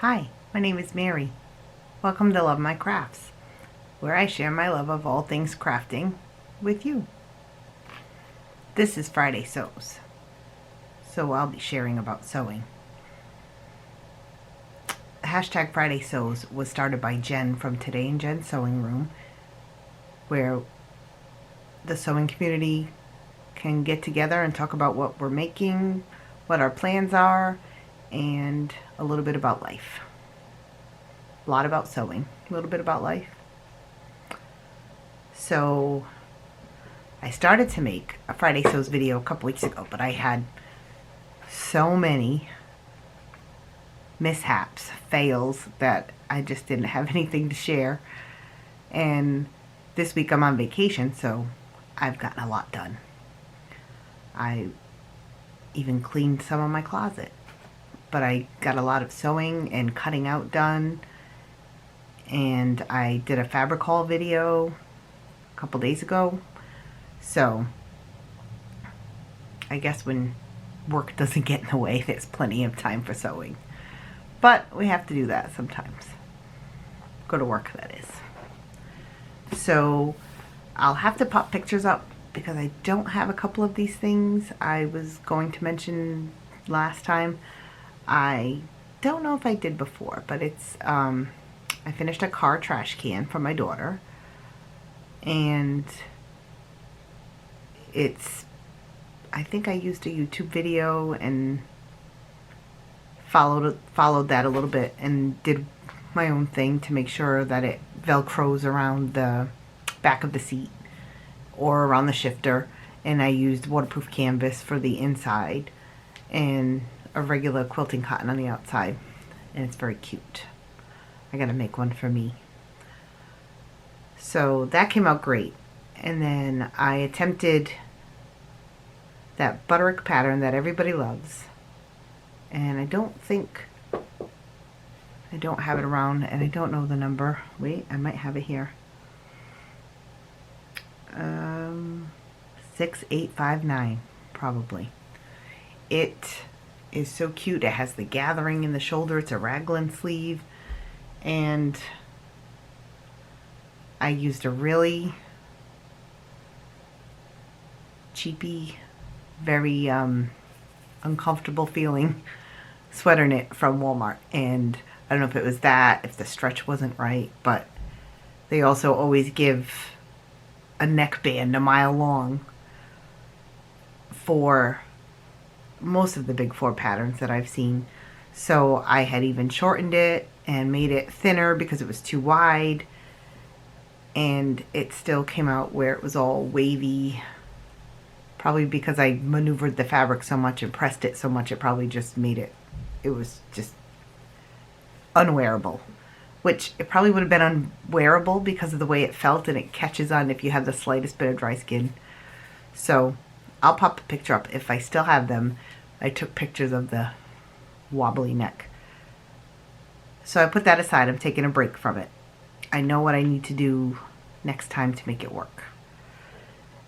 Hi, my name is Mary. Welcome to Love My Crafts, where I share my love of all things crafting with you. This is Friday Sews, so I'll be sharing about sewing. Hashtag Friday Sews was started by Jen from Today in Jen's Sewing Room, where the sewing community can get together and talk about what we're making, what our plans are, and a little bit about life. A lot about sewing, a little bit about life. So I started to make a Friday Sews video a couple weeks ago, but I had so many mishaps, fails, that I just didn't have anything to share. And this week I'm on vacation, so I've gotten a lot done. I even cleaned some of my closet, but I got a lot of sewing and cutting out done. And I did a fabric haul video a couple days ago. So I guess when work doesn't get in the way, there's plenty of time for sewing. But we have to do that sometimes. Go to work, that is. So I'll have to pop pictures up because I don't have a couple of these things I was going to mention last time. I don't know if I did before, but it's I finished a car trash can for my daughter, and I think I used a YouTube video and followed that a little bit and did my own thing to make sure that it velcros around the back of the seat or around the shifter. And I used waterproof canvas for the inside and a regular quilting cotton on the outside, and it's very cute. I gotta make one for me. So that came out great. And then I attempted that Butterick pattern that everybody loves, and I don't have it around, and I don't know the number. Wait, I might have it here. 6859 probably. It is so cute. It has the gathering in the shoulder. It's a raglan sleeve, and I used a really cheapy, very uncomfortable feeling sweater knit from Walmart. And I don't know if it was that, if the stretch wasn't right, but they also always give a neckband a mile long for most of the big four patterns that I've seen. So I had even shortened it and made it thinner because it was too wide, and it still came out where it was all wavy. Probably because I maneuvered the fabric so much and pressed it so much, it probably just made it was just unwearable. Which it probably would have been unwearable because of the way it felt, and it catches on if you have the slightest bit of dry skin. So I'll pop a picture up if I still have them. I took pictures of the wobbly neck. So I put that aside. I'm taking a break from it. I know what I need to do next time to make it work.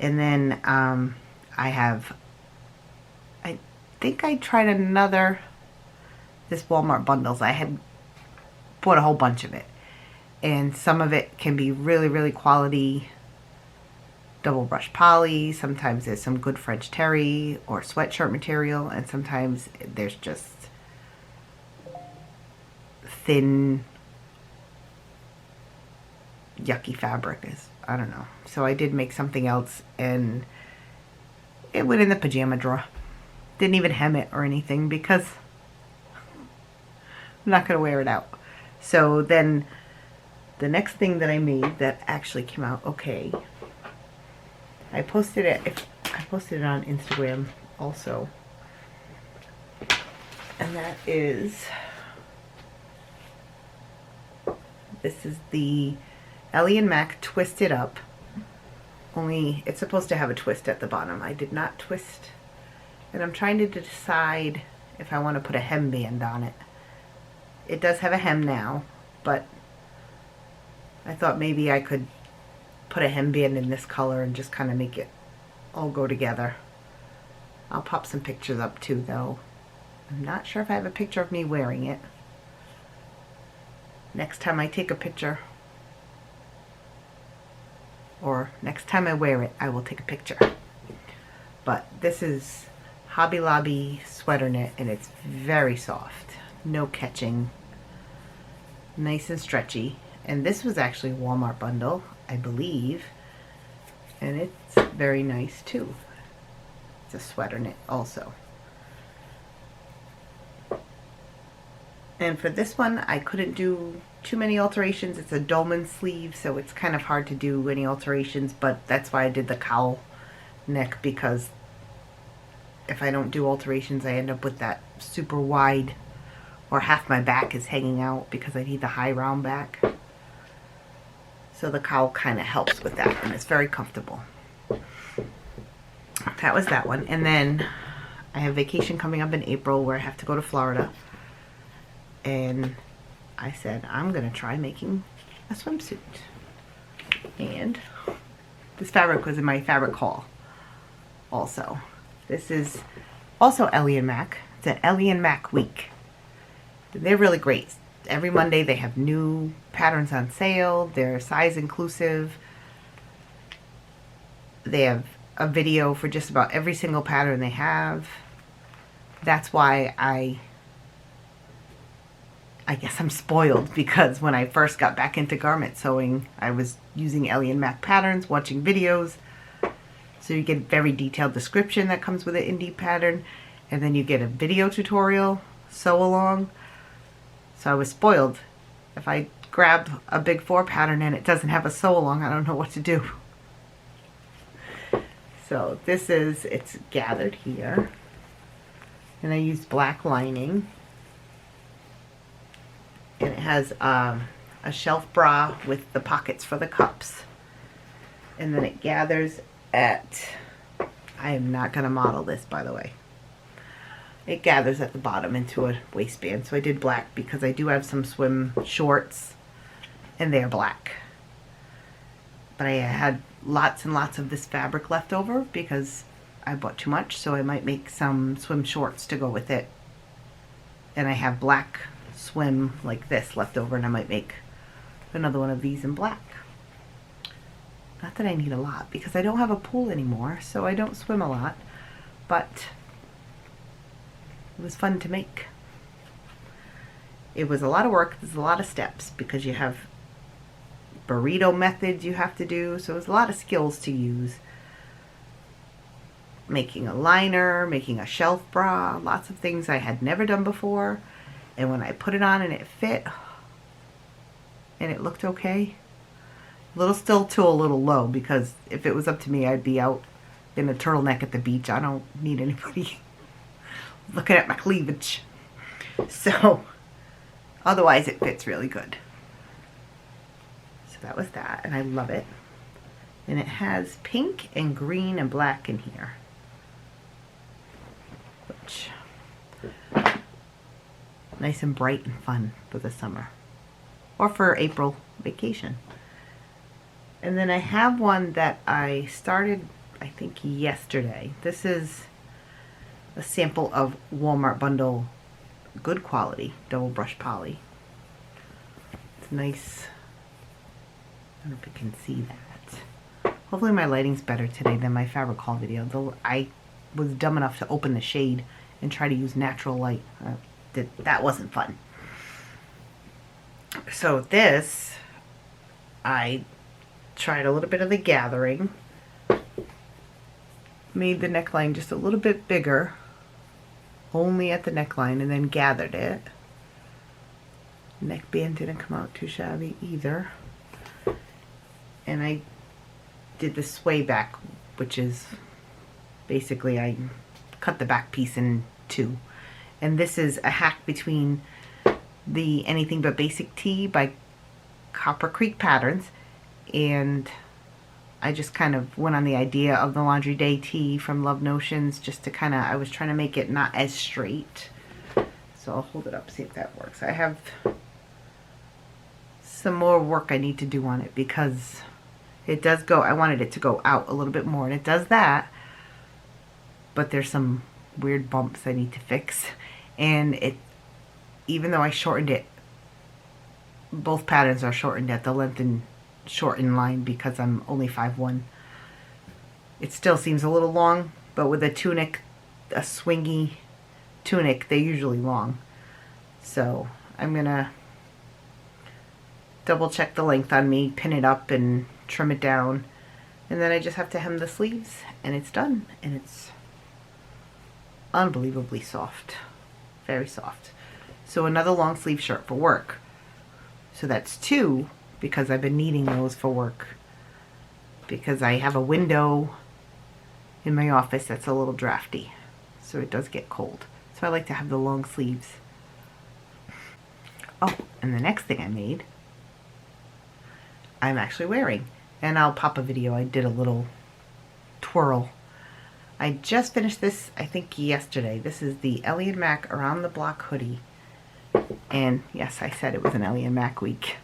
And then I think I tried this Walmart bundles. I had bought a whole bunch of it, and some of it can be really, really quality double brush poly. Sometimes there's some good French terry or sweatshirt material, and sometimes there's just thin yucky fabric. I don't know. So I did make something else, and it went in the pajama drawer. Didn't even hem it or anything because I'm not going to wear it out. So then the next thing that I made that actually came out okay, I posted it on Instagram also, and that is, this is the Ellie and Mac Twisted Up, only it's supposed to have a twist at the bottom. I did not twist, and I'm trying to decide if I want to put a hemband on it. It does have a hem now, but I thought maybe I could put a hemband in this color and just kind of make it all go together. I'll pop some pictures up too, though. I'm not sure if I have a picture of me wearing it. next time I take a picture, or next time I wear it, I will take a picture. But this is Hobby Lobby sweater knit, and it's very soft, no catching, nice and stretchy. And this was actually a Walmart bundle, I believe, and it's very nice too. It's a sweater knit also. And for this one, I couldn't do too many alterations. It's a dolman sleeve, so it's kind of hard to do any alterations, but that's why I did the cowl neck, because if I don't do alterations, I end up with that super wide, or half my back is hanging out because I need the high round back. So the cowl kind of helps with that, and it's very comfortable. That was that one. And then I have vacation coming up in April where I have to go to Florida. And I said, I'm going to try making a swimsuit. And this fabric was in my fabric haul also. This is also Ellie and Mac. It's an Ellie and Mac week. They're really great. Every Monday they have new patterns on sale. They're size inclusive. They have a video for just about every single pattern they have. That's why I guess I'm spoiled, because when I first got back into garment sewing, I was using Ellie and Mac patterns, watching videos. So you get a very detailed description that comes with an indie pattern, and then you get a video tutorial, sew along. So I was spoiled. If I grab a big 4 pattern and it doesn't have a sew along, I don't know what to do. So this is, it's gathered here, and I used black lining. And it has a shelf bra with the pockets for the cups. And then it gathers at, I am not going to model this, by the way. It gathers at the bottom into a waistband. So I did black because I do have some swim shorts and they're black. But I had lots and lots of this fabric left over because I bought too much. So I might make some swim shorts to go with it. And I have black swim like this left over, and I might make another one of these in black. Not that I need a lot because I don't have a pool anymore, so I don't swim a lot, but it was fun to make. It was a lot of work. There's a lot of steps because you have burrito methods you have to do, so there's a lot of skills to use. Making a liner, making a shelf bra, lots of things I had never done before. And when I put it on and it fit, and it looked okay, a little still too a little low, because if it was up to me, I'd be out in a turtleneck at the beach. I don't need anybody looking at my cleavage. So otherwise it fits really good. So that was that, and I love it. And it has pink and green and black in here, which nice and bright and fun for the summer or for April vacation. And then I have one that I started, I think, yesterday. This is a sample of Walmart bundle, good quality double brush poly. It's nice. I don't know if you can see that. Hopefully my lighting's better today than my fabric haul video, though I was dumb enough to open the shade and try to use natural light. That wasn't fun. So this, I tried a little bit of the gathering, made the neckline just a little bit bigger, only at the neckline, and then gathered it. Neckband didn't come out too shabby either. And I did the sway back, which is basically I cut the back piece in 2. And this is a hack between the Anything But Basic Tee by Copper Creek Patterns, and I just kind of went on the idea of the Laundry Day tee from Love Notions, just to kind of, I was trying to make it not as straight. So I'll hold it up, see if that works. I have some more work I need to do on it because it does go, I wanted it to go out a little bit more, and it does that, but there's some weird bumps I need to fix. And it, even though I shortened it both patterns are shortened at the length and shortened line because I'm only 5'1". It still seems a little long, but with a tunic, a swingy tunic, they're usually long. So I'm gonna double check the length on me, pin it up and trim it down, and then I just have to hem the sleeves and it's done, and it's unbelievably soft, very soft. So another long sleeve shirt for work. So that's 2 because I've been needing those for work because I have a window in my office that's a little drafty, so it does get cold. So I like to have the long sleeves. Oh, and the next thing I made, I'm actually wearing, and I'll pop a video. I did a little twirl. I just finished this, I think yesterday. This is the Ellie and Mac Around the Block hoodie. And yes, I said it was an Ellie and Mac week.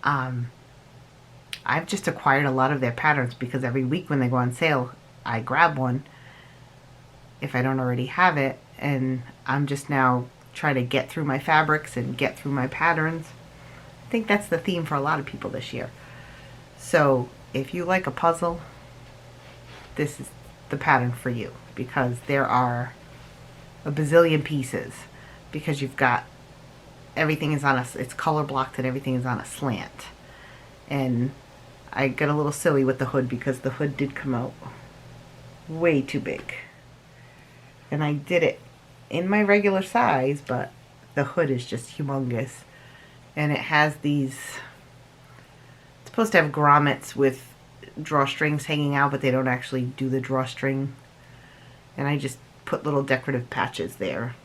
I've just acquired a lot of their patterns because every week when they go on sale, I grab one if I don't already have it, and I'm just now trying to get through my fabrics and get through my patterns. I think that's the theme for a lot of people this year. So if you like a puzzle, this is the pattern for you, because there are a bazillion pieces, because you've got everything is on it's color blocked and everything is on a slant. And I got a little silly with the hood because the hood did come out way too big, and I did it in my regular size, but the hood is just humongous, and it has these, it's supposed to have grommets with drawstrings hanging out, but they don't actually do the drawstring, and I just put little decorative patches there.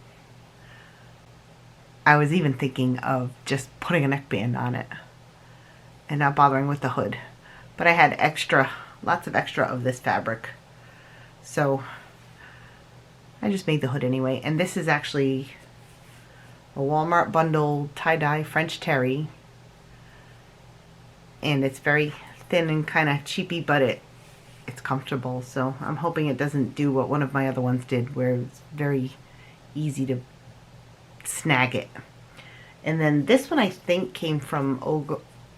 I was even thinking of just putting a neckband on it and not bothering with the hood, but I had extra, lots of extra of this fabric, so I just made the hood anyway. And this is actually a Walmart bundle tie-dye French terry, and it's very thin and kind of cheapy, but it's comfortable. So I'm hoping it doesn't do what one of my other ones did, where it's very easy to snag it. And then this one I think came from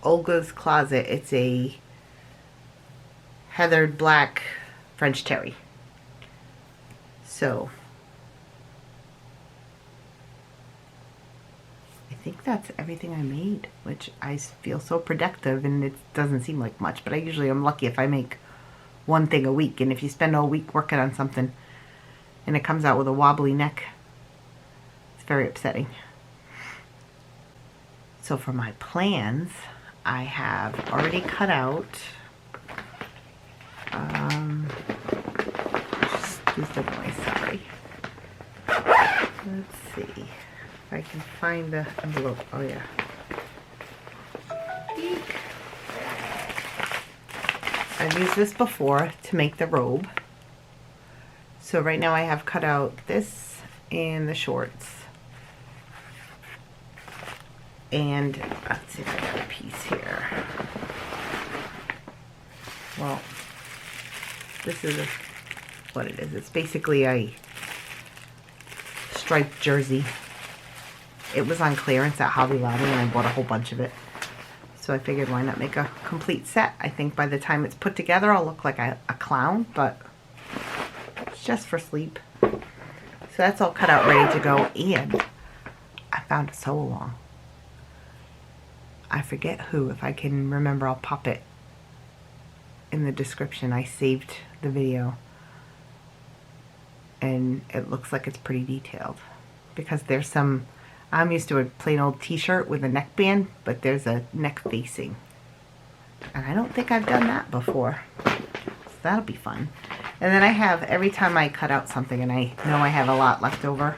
Olga's Closet. It's a heathered black French terry. So I think that's everything I made, which I feel so productive, and it doesn't seem like much, but I usually am lucky if I make one thing a week. And if you spend all week working on something and it comes out with a wobbly neck, it's very upsetting. So for my plans, I have already cut out just a noise, sorry. Let's see if I can find the envelope. Oh yeah. Eek. I've used this before to make the robe. So right now I have cut out this and the shorts. And let's see if I got a piece here. Well, this is what it is. It's basically a striped jersey. It was on clearance at Hobby Lobby, and I bought a whole bunch of it. So I figured, why not make a complete set? I think by the time it's put together, I'll look like a clown, but it's just for sleep. So that's all cut out, ready to go. And I found a sew along. I forget who. If I can remember, I'll pop it in the description. I saved the video, and it looks like it's pretty detailed, because there's some, I'm used to a plain old t-shirt with a neckband, but there's a neck facing, and I don't think I've done that before, so that'll be fun. And then I have, every time I cut out something, and I know I have a lot left over,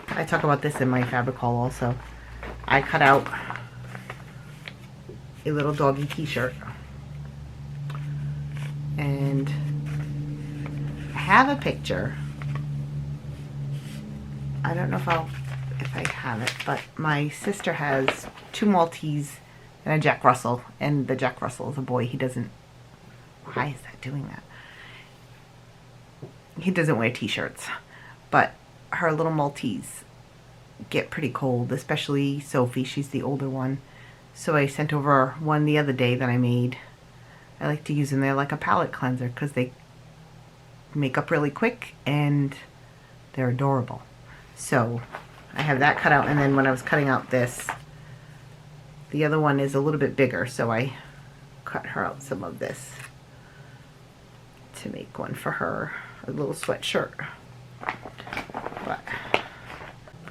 I talk about this in my fabric haul also, I cut out a little doggy t-shirt, and I have a picture. I don't know if I have it, but my sister has 2 Maltese and a Jack Russell, and the Jack Russell is a boy. He doesn't, why is that doing that? He doesn't wear t-shirts, but her little Maltese get pretty cold, especially Sophie. She's the older one. So I sent over one the other day that I made. I like to use them there like a palette cleanser because they make up really quick and they're adorable. So I have that cut out, and then when I was cutting out this, the other one is a little bit bigger, so I cut her out some of this to make one for her, a little sweatshirt. But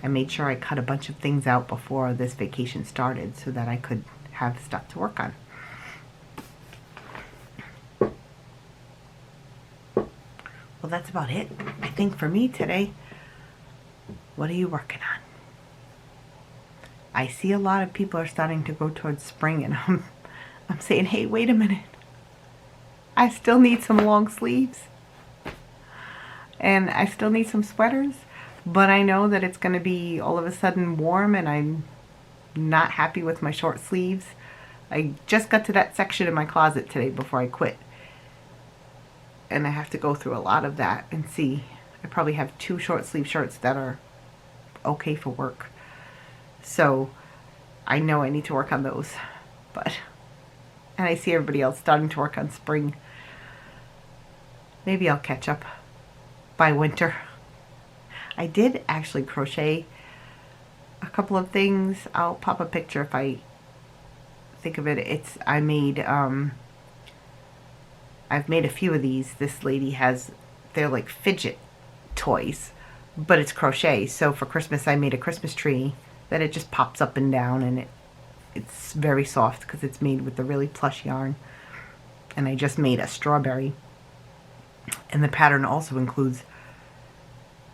I made sure I cut a bunch of things out before this vacation started so that I could have stuff to work on. Well, that's about it, I think, for me today. What are you working on? I see a lot of people are starting to go towards spring, and I'm saying, hey, wait a minute. I still need some long sleeves. And I still need some sweaters. But I know that it's going to be all of a sudden warm, and I'm not happy with my short sleeves. I just got to that section in my closet today before I quit. And I have to go through a lot of that and see. I probably have 2 short sleeve shirts that are okay for work. So I know I need to work on those. And I see everybody else starting to work on spring. Maybe I'll catch up by winter. I did actually crochet a couple of things. I'll pop a picture if I think of it. I've made a few of these. This lady has, they're like fidget toys, but it's crochet. So for Christmas I made a Christmas tree that it just pops up and down, and it's very soft because it's made with the really plush yarn. And I just made a strawberry, and the pattern also includes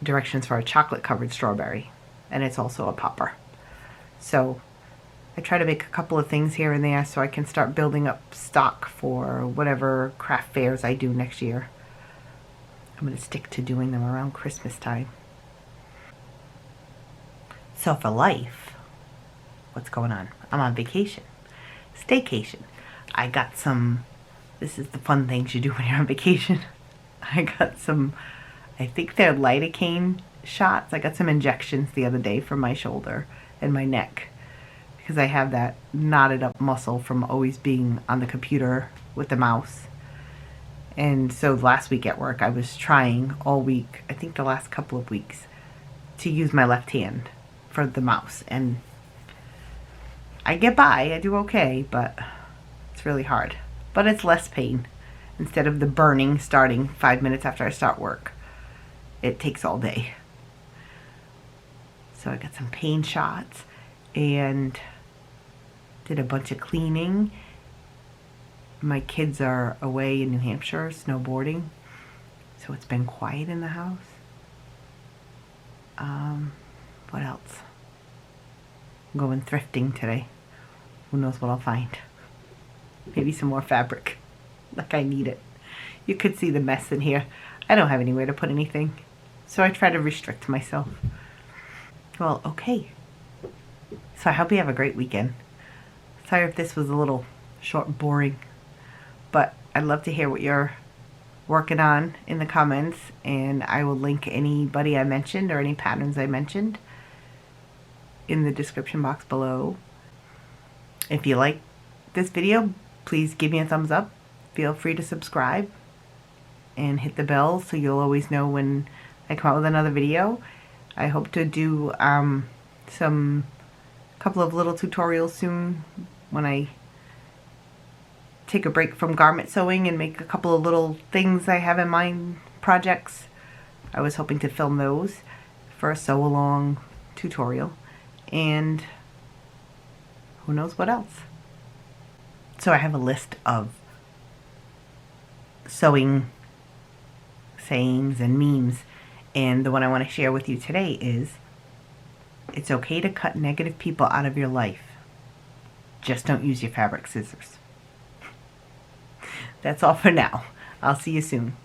directions for a chocolate covered strawberry, and it's also a popper. So I try to make a couple of things here and there so I can start building up stock for whatever craft fairs I do next year. I'm going to stick to doing them around Christmas time. So for life, what's going on? I'm on vacation. Staycation. I got some, this is the fun things you do when you're on vacation. I got some, I think they're lidocaine shots. I got some injections the other day for my shoulder and my neck because I have that knotted up muscle from always being on the computer with the mouse. And so last week at work I was trying all week, I think the last couple of weeks, to use my left hand for the mouse, and I get by, I do okay, but it's really hard. But it's less pain. Instead of the burning starting 5 minutes after I start work, it takes all day. So I got some pain shots and did a bunch of cleaning. My kids are away in New Hampshire snowboarding, so it's been quiet in the house. What else? I'm going thrifting today. Who knows what I'll find? Maybe some more fabric. Like I need it. You could see the mess in here. I don't have anywhere to put anything, so I try to restrict myself. Well, okay. So I hope you have a great weekend. Sorry if this was a little short, boring, but I'd love to hear what you're working on in the comments, and I will link anybody I mentioned or any patterns I mentioned in the description box below. If you like this video, please give me a thumbs up. Feel free to subscribe and hit the bell so you'll always know when I come out with another video. I hope to do couple of little tutorials soon when I take a break from garment sewing and make a couple of little things I have in mind, projects. I was hoping to film those for a sew along tutorial, and who knows what else. So I have a list of sewing sayings and memes, and the one I want to share with you today is, it's okay to cut negative people out of your life. Just don't use your fabric scissors. That's all for now. I'll see you soon.